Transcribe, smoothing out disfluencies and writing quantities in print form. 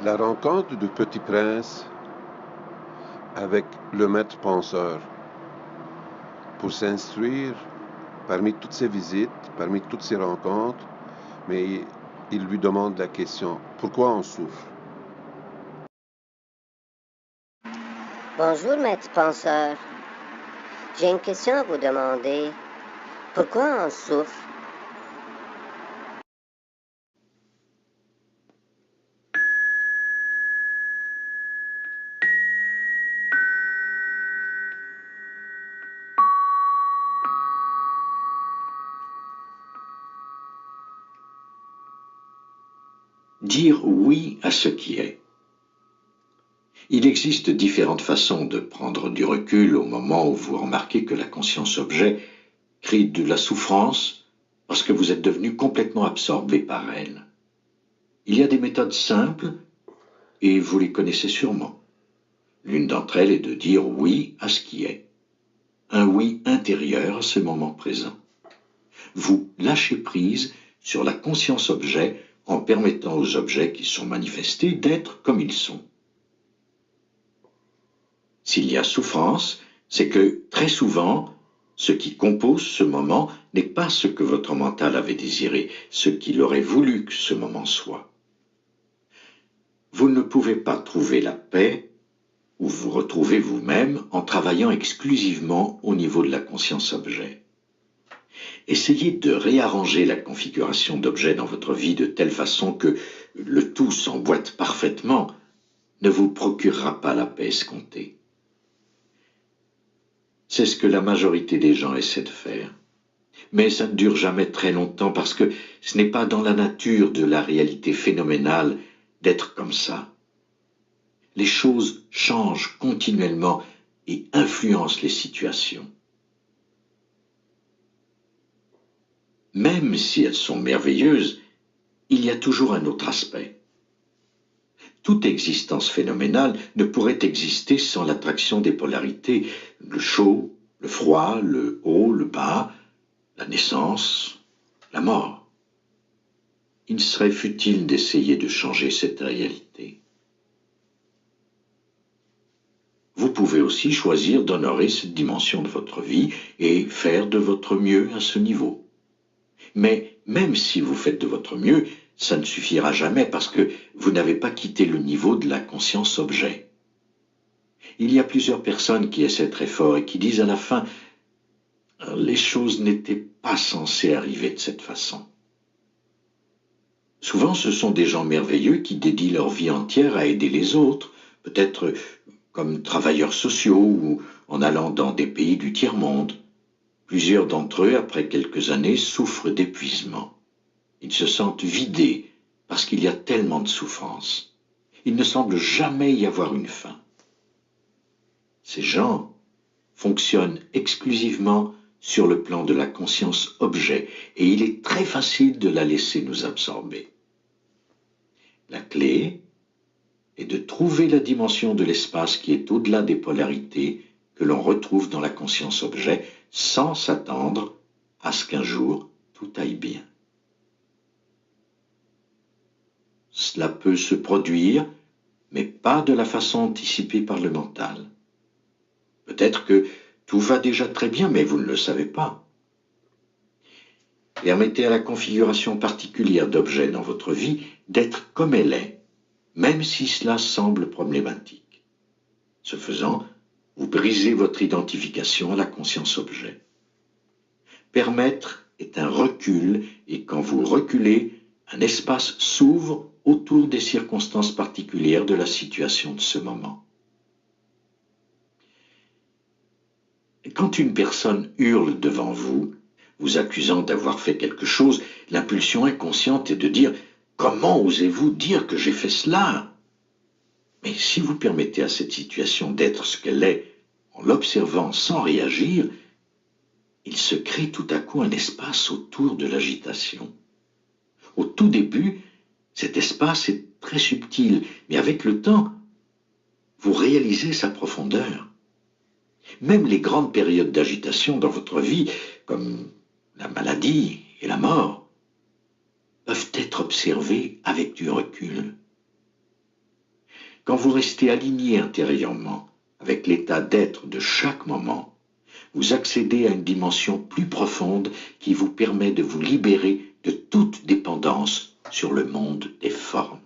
La rencontre du petit prince avec le maître penseur pour s'instruire parmi toutes ces visites, parmi toutes ces rencontres, mais il lui demande la question, pourquoi on souffre? Bonjour, maître penseur. J'ai une question à vous demander. Pourquoi on souffre? Dire oui à ce qui est. Il existe différentes façons de prendre du recul au moment où vous remarquez que la conscience objet crée de la souffrance parce que vous êtes devenu complètement absorbé par elle. Il y a des méthodes simples et vous les connaissez sûrement. L'une d'entre elles est de dire oui à ce qui est. Un oui intérieur à ce moment présent. Vous lâchez prise sur la conscience objet en permettant aux objets qui sont manifestés d'être comme ils sont. S'il y a souffrance, c'est que, très souvent, ce qui compose ce moment n'est pas ce que votre mental avait désiré, ce qu'il aurait voulu que ce moment soit. Vous ne pouvez pas trouver la paix ou vous retrouver vous-même en travaillant exclusivement au niveau de la conscience objet. Essayez de réarranger la configuration d'objets dans votre vie de telle façon que le tout s'emboîte parfaitement ne vous procurera pas la paix escomptée. C'est ce que la majorité des gens essaient de faire. Mais ça ne dure jamais très longtemps parce que ce n'est pas dans la nature de la réalité phénoménale d'être comme ça. Les choses changent continuellement et influencent les situations. Même si elles sont merveilleuses, il y a toujours un autre aspect. Toute existence phénoménale ne pourrait exister sans l'attraction des polarités, le chaud, le froid, le haut, le bas, la naissance, la mort. Il serait futile d'essayer de changer cette réalité. Vous pouvez aussi choisir d'honorer cette dimension de votre vie et faire de votre mieux à ce niveau. Mais même si vous faites de votre mieux, ça ne suffira jamais parce que vous n'avez pas quitté le niveau de la conscience objet. Il y a plusieurs personnes qui essaient très fort et qui disent à la fin « les choses n'étaient pas censées arriver de cette façon ». Souvent, ce sont des gens merveilleux qui dédient leur vie entière à aider les autres, peut-être comme travailleurs sociaux ou en allant dans des pays du tiers-monde. Plusieurs d'entre eux, après quelques années, souffrent d'épuisement. Ils se sentent vidés parce qu'il y a tellement de souffrance. Il ne semble jamais y avoir une fin. Ces gens fonctionnent exclusivement sur le plan de la conscience objet et il est très facile de la laisser nous absorber. La clé est de trouver la dimension de l'espace qui est au-delà des polarités que l'on retrouve dans la conscience objet sans s'attendre à ce qu'un jour tout aille bien. Cela peut se produire, mais pas de la façon anticipée par le mental. Peut-être que tout va déjà très bien, mais vous ne le savez pas. Permettez à la configuration particulière d'objets dans votre vie d'être comme elle est, même si cela semble problématique. Ce faisant, vous brisez votre identification à la conscience objet. Permettre est un recul, et quand vous reculez, un espace s'ouvre autour des circonstances particulières de la situation de ce moment. Quand une personne hurle devant vous, vous accusant d'avoir fait quelque chose, l'impulsion inconsciente est de dire « Comment osez-vous dire que j'ai fait cela ?» Mais si vous permettez à cette situation d'être ce qu'elle est, en l'observant sans réagir, il se crée tout à coup un espace autour de l'agitation. Au tout début, cet espace est très subtil, mais avec le temps, vous réalisez sa profondeur. Même les grandes périodes d'agitation dans votre vie, comme la maladie et la mort, peuvent être observées avec du recul. Quand vous restez aligné intérieurement avec l'état d'être de chaque moment, vous accédez à une dimension plus profonde qui vous permet de vous libérer de toute dépendance sur le monde des formes.